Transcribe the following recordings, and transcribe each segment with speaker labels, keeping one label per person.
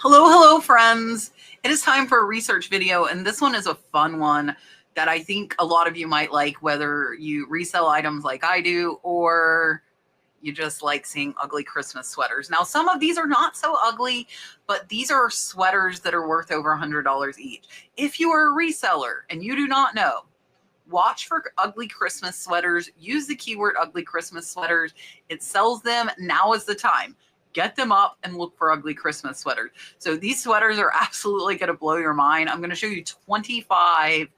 Speaker 1: Hello, friends. It is time for a research video, and this one is a fun one that I think a lot of you might like, whether you resell items like I do or you just like seeing ugly Christmas sweaters. Now, some of these are not so ugly, but these are sweaters that are worth over $100 each. If you are a reseller and you do not know, watch for ugly Christmas sweaters. Use the keyword ugly Christmas sweaters. It sells them. Now is the time. Get them up and look for ugly Christmas sweaters. So these sweaters are absolutely going to blow your mind. I'm going to show you 25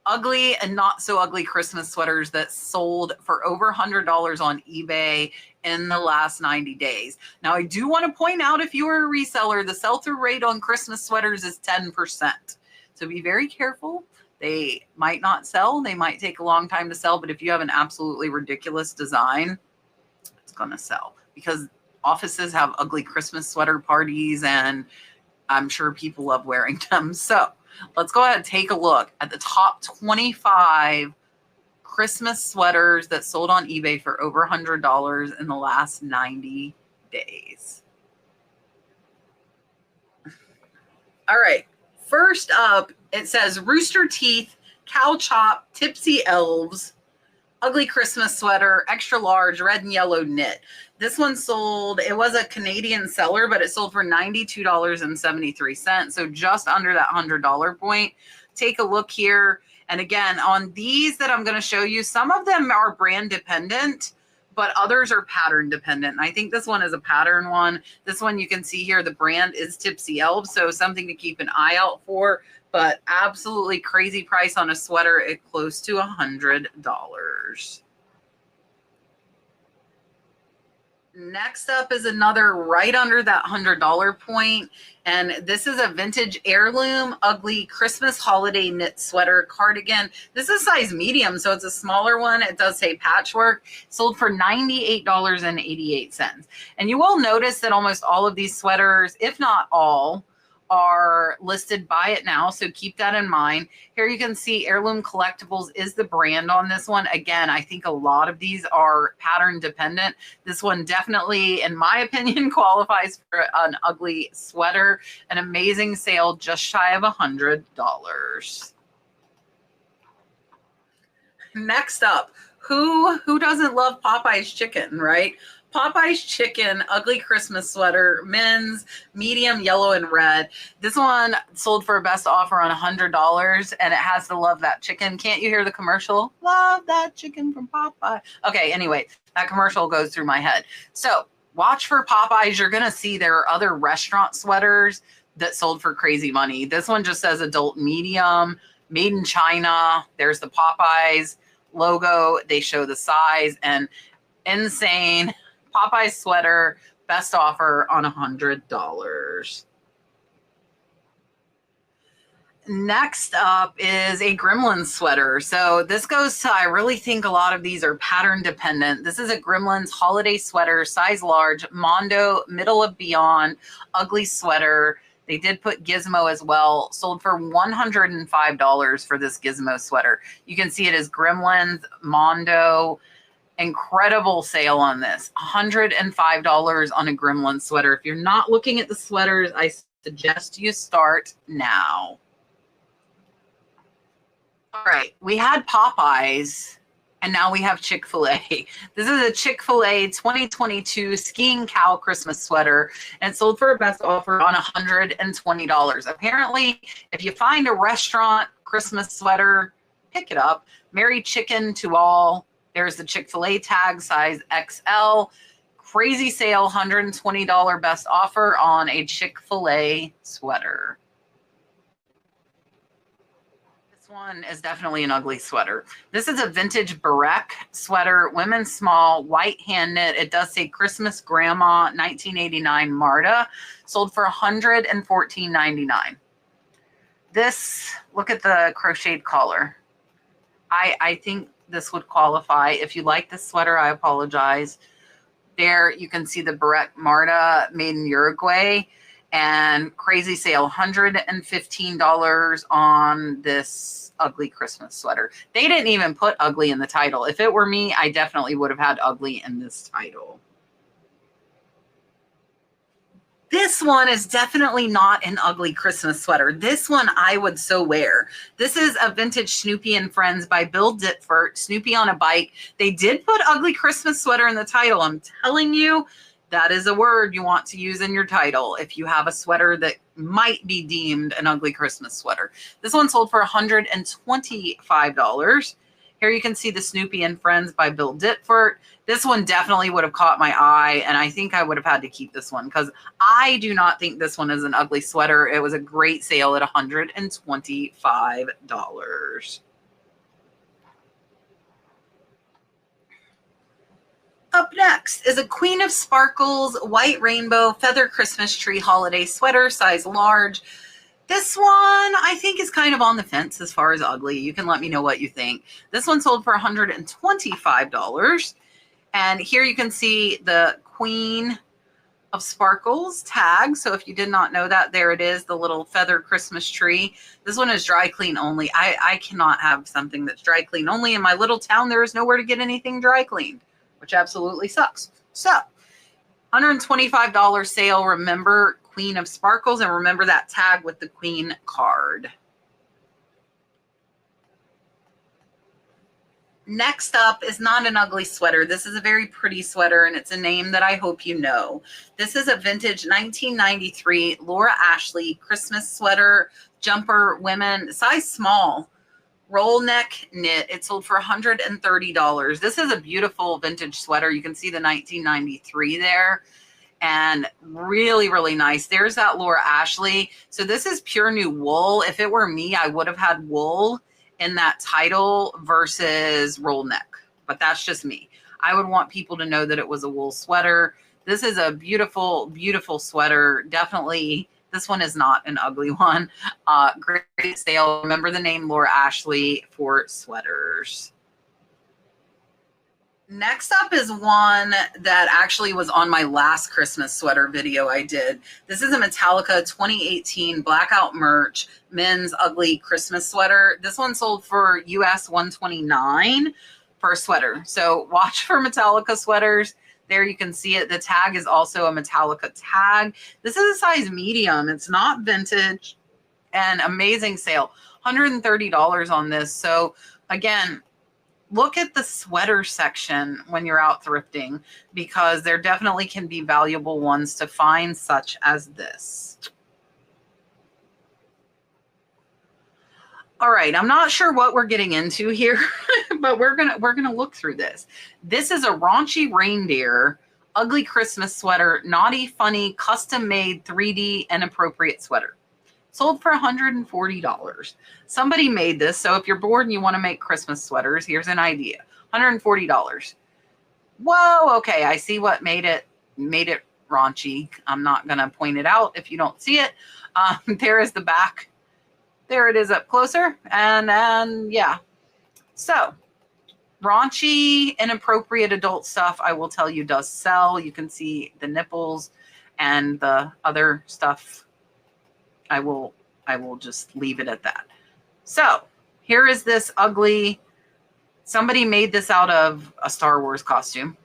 Speaker 1: ugly and not so ugly Christmas sweaters that sold for over $100 on eBay in the last 90 days. Now, I do want to point out, if you are a reseller, the sell-through rate on Christmas sweaters is 10%. So be very careful. They might not sell. They might take a long time to sell. But if you have an absolutely ridiculous design, it's going to sell, because offices have ugly Christmas sweater parties, and I'm sure people love wearing them. So let's go ahead and take a look at the top 25 Christmas sweaters that sold on eBay for over $100 in the last 90 days. All right. First up, it says Rooster Teeth, Cow Chop, Tipsy Elves, ugly Christmas sweater, extra large, red and yellow knit. This one sold, it was a Canadian seller, but it sold for $92.73. So just under that $100 point. Take a look here. And again, on these that I'm going to show you, some of them are brand dependent, but others are pattern dependent. And I think this one is a pattern one. This one you can see here, the brand is Tipsy Elves. So something to keep an eye out for, but absolutely crazy price on a sweater at close to $100. Next up is another right under that $100 point. And this is a vintage heirloom ugly Christmas holiday knit sweater cardigan. This is size medium, so it's a smaller one. It does say patchwork. Sold for $98.88. And you will notice that almost all of these sweaters, if not all, are listed buy it now, so keep that in mind. Here you can see Heirloom Collectibles is the brand on this one. Again, I think a lot of these are pattern dependent. This one definitely, in my opinion, qualifies for an ugly sweater. An amazing sale, just shy of $100. Next up, who doesn't love Popeye's chicken, right? Popeye's chicken, ugly Christmas sweater, men's, medium, yellow, and red. This one sold for a best offer on $100, and it has the Love That Chicken. Can't you hear the commercial? Love that chicken from Popeye. Okay, anyway, that commercial goes through my head. So watch for Popeyes. You're going to see there are other restaurant sweaters that sold for crazy money. This one just says adult medium, made in China. There's the Popeyes logo. They show the size, and insane. Popeye sweater, best offer on $100. Next up is a Gremlins sweater. So this goes to, I really think a lot of these are pattern dependent. This is a Gremlins holiday sweater, size large, Mondo, middle of beyond, ugly sweater. They did put Gizmo as well. Sold for $105 for this Gizmo sweater. You can see it as Gremlins, Mondo. Incredible sale on this. $105 on a Gremlin sweater. If you're not looking at the sweaters, I suggest you start now. All right, we had Popeyes, and now we have Chick-fil-A. This is a Chick-fil-A 2022 skiing cow Christmas sweater, and it sold for a best offer on $120. Apparently, if you find a restaurant Christmas sweater, pick it up. Merry Chicken to all. There's the Chick-fil-A tag, size XL. Crazy sale, $120 best offer on a Chick-fil-A sweater. This one is definitely an ugly sweater. This is a vintage barrette sweater, women's small, white hand knit. It does say Christmas Grandma 1989 Marta. Sold for $114.99. This, look at the crocheted collar. I think this would qualify. If you like this sweater, I apologize. There you can see the barrette Marta made in Uruguay, and crazy sale, $115 on this ugly Christmas sweater. They didn't even put ugly in the title. If it were me, I definitely would have had ugly in this title. This one is definitely not an ugly Christmas sweater. This one I would so wear. This is a vintage Snoopy and Friends by Bill Ditford, Snoopy on a Bike. They did put ugly Christmas sweater in the title. I'm telling you, that is a word you want to use in your title if you have a sweater that might be deemed an ugly Christmas sweater. This one sold for $125. Here you can see the Snoopy and Friends by Bill Ditford. This one definitely would have caught my eye, and I think I would have had to keep this one because I do not think this one is an ugly sweater. It was a great sale at $125. Up next is a Queen of Sparkles White Rainbow Feather Christmas Tree Holiday Sweater, size large. This one I think is kind of on the fence as far as ugly. You can let me know what you think. This one sold for $125. And here you can see the Queen of Sparkles tag. So if you did not know that, there it is, the little feather Christmas tree. This one is dry clean only. I cannot have something that's dry clean only. In my little town, there is nowhere to get anything dry cleaned, which absolutely sucks. So $125 sale. Remember Queen of Sparkles, and remember that tag with the Queen card. Next up is not an ugly sweater. This is a very pretty sweater, and it's a name that I hope you know. This is a vintage 1993 Laura Ashley Christmas sweater, jumper, women, size small, roll neck knit. It sold for $130. This is a beautiful vintage sweater. You can see the 1993 there. And really, really nice. There's that Laura Ashley. So this is pure new wool. If it were me, I would have had wool in that title versus roll neck. But that's just me. I would want people to know that it was a wool sweater. This is a beautiful, beautiful sweater. Definitely, this one is not an ugly one. Great sale. Remember the name Laura Ashley for sweaters. Next up is one that actually was on my last Christmas sweater video I did. This is a Metallica 2018 blackout merch men's ugly Christmas sweater. This one sold for US $129 for a sweater. So watch for Metallica sweaters. There you can see it. The tag is also a Metallica tag. This is a size medium. It's not vintage, and amazing sale. $130 on this. So again, look at the sweater section when you're out thrifting, because there definitely can be valuable ones to find, such as this. All right, I'm not sure what we're getting into here, but we're gonna look through this. This is a raunchy reindeer, ugly Christmas sweater, naughty, funny, custom-made 3D inappropriate sweater. Sold for $140. Somebody made this, so if you're bored and you want to make Christmas sweaters, here's an idea. $140. Whoa, okay, I see what made it raunchy. I'm not going to point it out if you don't see it. There is the back. There it is up closer, and yeah. So, raunchy, inappropriate adult stuff, I will tell you, does sell. You can see the nipples and the other stuff. I will just leave it at that. So here is this ugly, somebody made this out of a Star Wars costume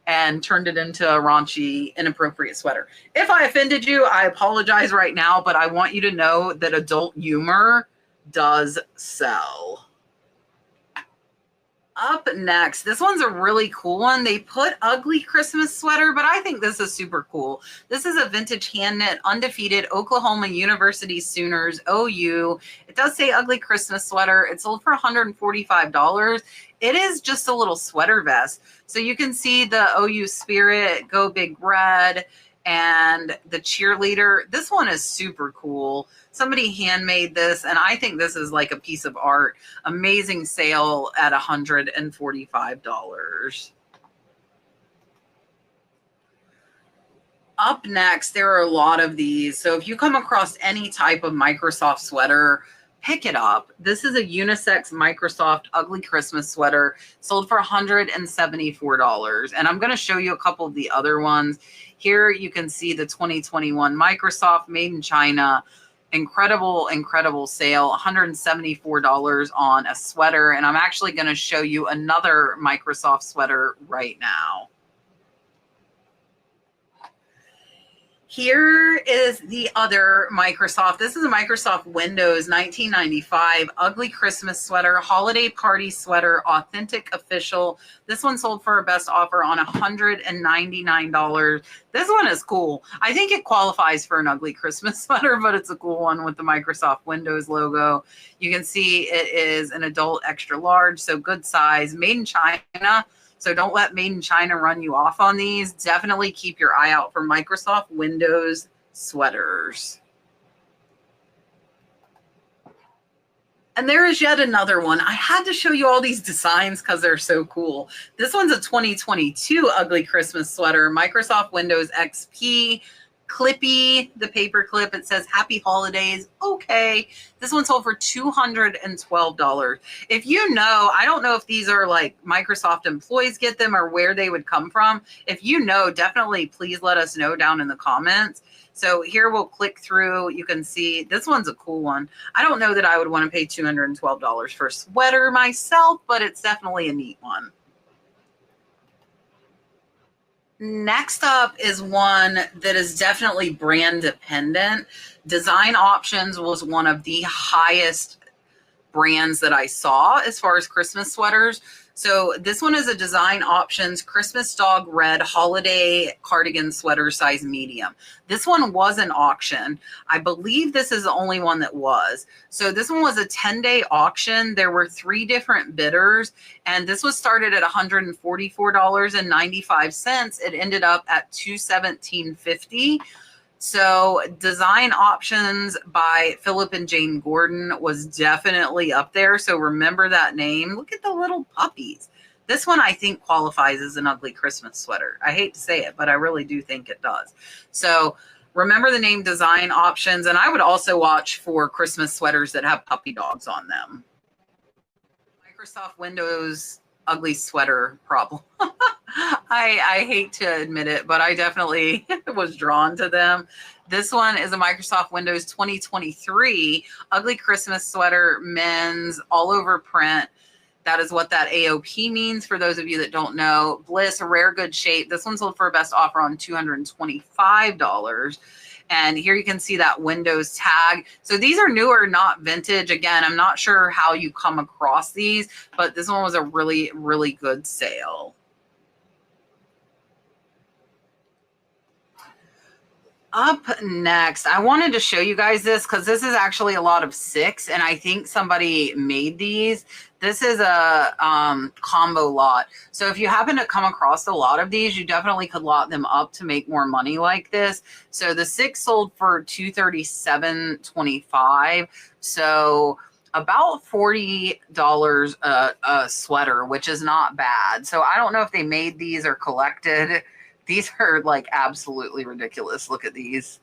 Speaker 1: and turned it into a raunchy, inappropriate sweater. If I offended you, I apologize right now, but I want you to know that adult humor does sell. Up next, this one's a really cool one. They put ugly Christmas sweater, but I think this is super cool. This is a vintage hand knit, undefeated Oklahoma University Sooners, OU. It does say ugly Christmas sweater. It sold for $145. It is just a little sweater vest. So you can see the OU spirit, Go Big Red, and the cheerleader. This one is super cool. Somebody handmade this, and I think this is like a piece of art. Amazing sale at $145. Up next, there are a lot of these. So if you come across any type of Microsoft sweater, pick it up. This is a unisex Microsoft ugly Christmas sweater, sold for $174. And I'm going to show you a couple of the other ones. Here you can see the 2021 Microsoft made in China. Incredible, incredible sale. $174 on a sweater. And I'm actually going to show you another Microsoft sweater right now. Here is the other Microsoft. This is a Microsoft Windows 1995 ugly Christmas sweater, holiday party sweater, authentic official. This one sold for a best offer on $199. This one is cool. I think it qualifies for an ugly Christmas sweater, but it's a cool one with the Microsoft Windows logo. You can see it is an adult extra large, so good size, made in China. So don't let Made in China run you off on these. Definitely keep your eye out for Microsoft Windows sweaters. And there is yet another one. I had to show you all these designs because they're so cool. This one's a 2022 ugly Christmas sweater, Microsoft Windows XP. Clippy, the paper clip. It says Happy Holidays. Okay. This one sold for $212. If you know, I don't know if these are like Microsoft employees get them or where they would come from. If you know, definitely please let us know down in the comments. So here we'll click through. You can see this one's a cool one. I don't know that I would want to pay $212 for a sweater myself, but it's definitely a neat one. Next up is one that is definitely brand dependent. Design Options was one of the highest brands that I saw as far as Christmas sweaters. So this one is a Design Options Christmas Dog Red Holiday Cardigan Sweater size medium. This one was an auction. I believe this is the only one that was. So this one was a 10-day auction. There were 3 different bidders, and this was started at $144.95. It ended up at $217.50. So Design Options by Philip and Jane Gordon was definitely up there. So remember that name. Look at the little puppies. This one I think qualifies as an ugly Christmas sweater. I hate to say it, but I really do think it does. So remember the name Design Options. And I would also watch for Christmas sweaters that have puppy dogs on them. Microsoft Windows ugly sweater problem. I hate to admit it, but I definitely was drawn to them. This one is a Microsoft Windows 2023 ugly Christmas sweater, men's, all over print. That is what that AOP means for those of you that don't know. Bliss, a rare good shape. This one sold for a best offer on $225. And here you can see that Windows tag. So these are newer, not vintage. Again, I'm not sure how you come across these, but this one was a really, really good sale. Up next, I wanted to show you guys this because this is actually a lot of 6, and I think somebody made these. This is a combo lot. So if you happen to come across a lot of these, you definitely could lot them up to make more money like this. So the 6 sold for $237.25. So about $40 a sweater, which is not bad. So I don't know if they made these or collected. These are like absolutely ridiculous. Look at these.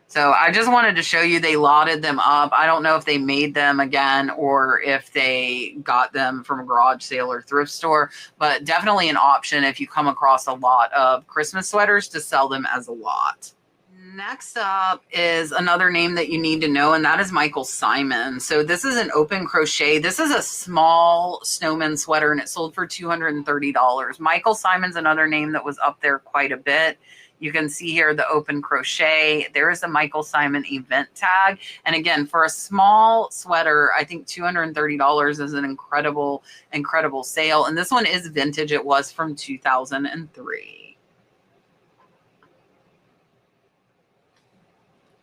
Speaker 1: So I just wanted to show you they lotted them up. I don't know if they made them again or if they got them from a garage sale or thrift store, but definitely an option if you come across a lot of Christmas sweaters to sell them as a lot. Next up is another name that you need to know, and that is Michael Simon. So this is an open crochet. This is a small snowman sweater, and it sold for $230. Michael Simon's another name that was up there quite a bit. You can see here the open crochet. There is the Michael Simon event tag. And again, for a small sweater, I think $230 is an incredible, incredible sale. And this one is vintage. It was from 2003.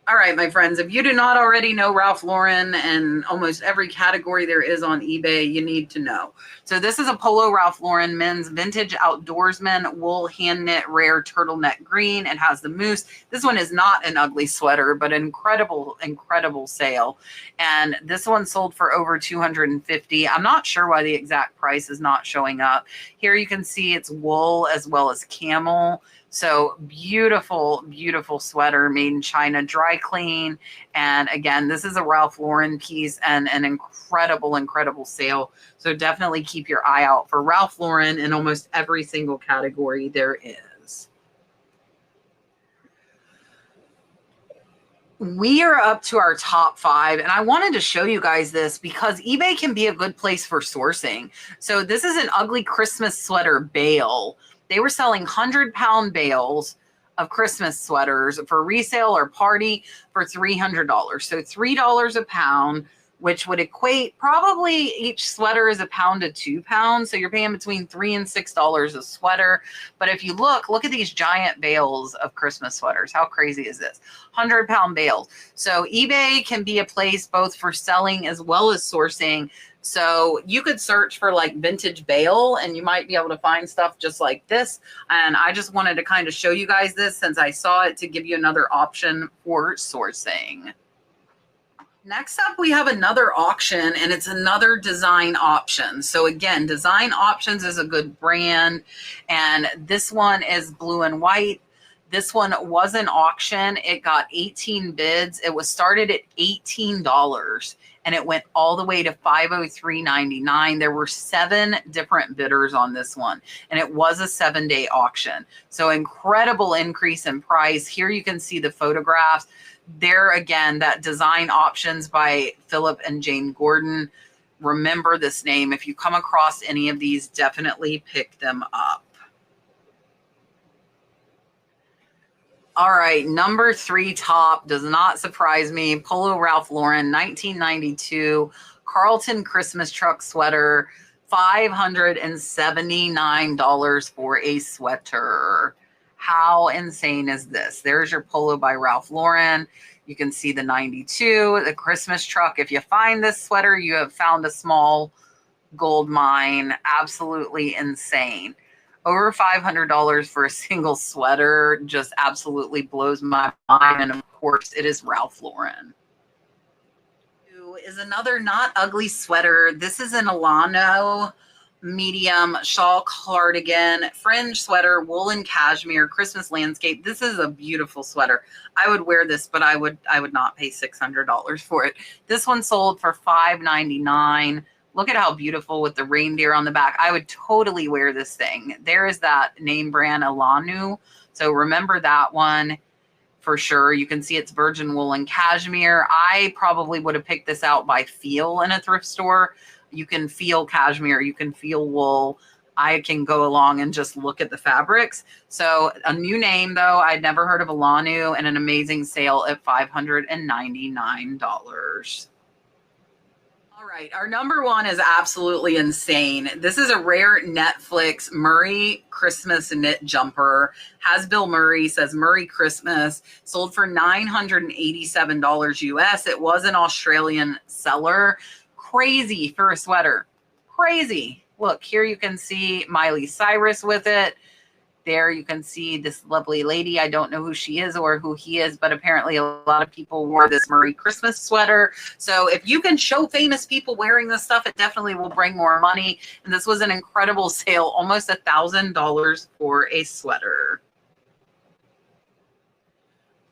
Speaker 1: All right, my friends, if you do not already know Ralph Lauren and almost every category there is on eBay, you need to know. So this is a Polo Ralph Lauren men's vintage outdoorsman wool hand knit rare turtleneck green. It has the moose. This one is not an ugly sweater, but an incredible, incredible sale. And this one sold for over $250. I'm not sure why the exact price is not showing up. Here you can see it's wool as well as camel. So beautiful, beautiful sweater made in China, dry clean. And again, this is a Ralph Lauren piece and an incredible, incredible sale. So definitely keep your eye out for Ralph Lauren in almost every single category there is. We are up to our top 5, and I wanted to show you guys this because eBay can be a good place for sourcing. So this is an ugly Christmas sweater bale. They were selling 100-pound bales of Christmas sweaters for resale or party for $300. So $3 a pound, which would equate probably each sweater is £1 to £2. So you're paying between $3 and $6 a sweater. But if you look at these giant bales of Christmas sweaters. How crazy is this? 100-pound bales. So eBay can be a place both for selling as well as sourcing. So you could search for like vintage bale and you might be able to find stuff just like this. And I just wanted to kind of show you guys this since I saw it to give you another option for sourcing. Next up, we have another auction, and it's another Design Options. So again, Design Options is a good brand, and this one is blue and white. This one was an auction. It got 18 bids. It was started at $18, and it went all the way to $503.99. There were 7 different bidders on this one, and it was a 7-day auction. So incredible increase in price. Here you can see the photographs. There again, that Design Options by Philip and Jane Gordon. Remember this name. If you come across any of these, definitely pick them up. All right, number 3 top does not surprise me. Polo Ralph Lauren, 1992, Carlton Christmas truck sweater, $579 for a sweater. How insane is this? There's your Polo by Ralph Lauren. You can see the 92, the Christmas truck. If you find this sweater, you have found a small gold mine. Absolutely insane. Over $500 for a single sweater just absolutely blows my mind. And of course, it is Ralph Lauren. Is another not ugly sweater. This is an Alano medium shawl cardigan, fringe sweater, woolen cashmere, Christmas landscape. This is a beautiful sweater. I would wear this, but I would not pay $600 for it. This one sold for $599. Look at how beautiful with the reindeer on the back. I would totally wear this thing. There is that name brand Alanu. So remember that one for sure. You can see it's virgin wool and cashmere. I probably would have picked this out by feel in a thrift store. You can feel cashmere, you can feel wool. I can go along and just look at the fabrics. So a new name though, I'd never heard of Alanu, and an amazing sale at $599. All right, our number 1 is absolutely insane. This is a rare Netflix Murray Christmas knit jumper. Has Bill Murray, says Murray Christmas, sold for $987 US. It was an Australian seller. Crazy for a sweater. Crazy. Look, here you can see Miley Cyrus with it. There you can see this lovely lady. I don't know who she is or who he is, but apparently a lot of people wore this Murray Christmas sweater. So if you can show famous people wearing this stuff, it definitely will bring more money. And this was an incredible sale, almost $1,000 for a sweater.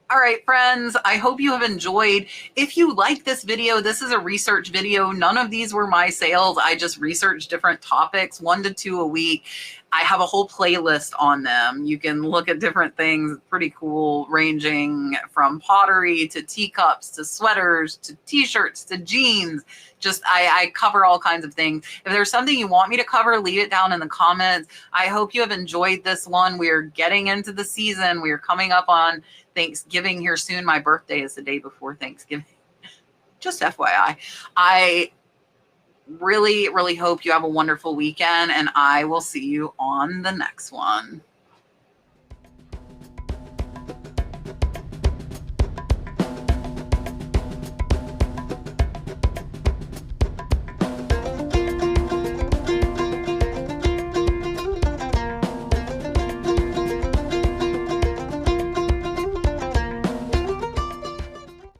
Speaker 1: All right, friends, I hope you have enjoyed. If you like this video, this is a research video. None of these were my sales. I just researched different topics, 1 to 2 a week. I have a whole playlist on them. You can look at different things, pretty cool, ranging from pottery to teacups to sweaters to t-shirts to jeans. Just I cover all kinds of things. If there's something you want me to cover, leave it down in the comments. I hope you have enjoyed this one. We're getting into the season. We're coming up on Thanksgiving here soon. My birthday is the day before Thanksgiving. Just FYI. I really, really hope you have a wonderful weekend, and I will see you on the next one.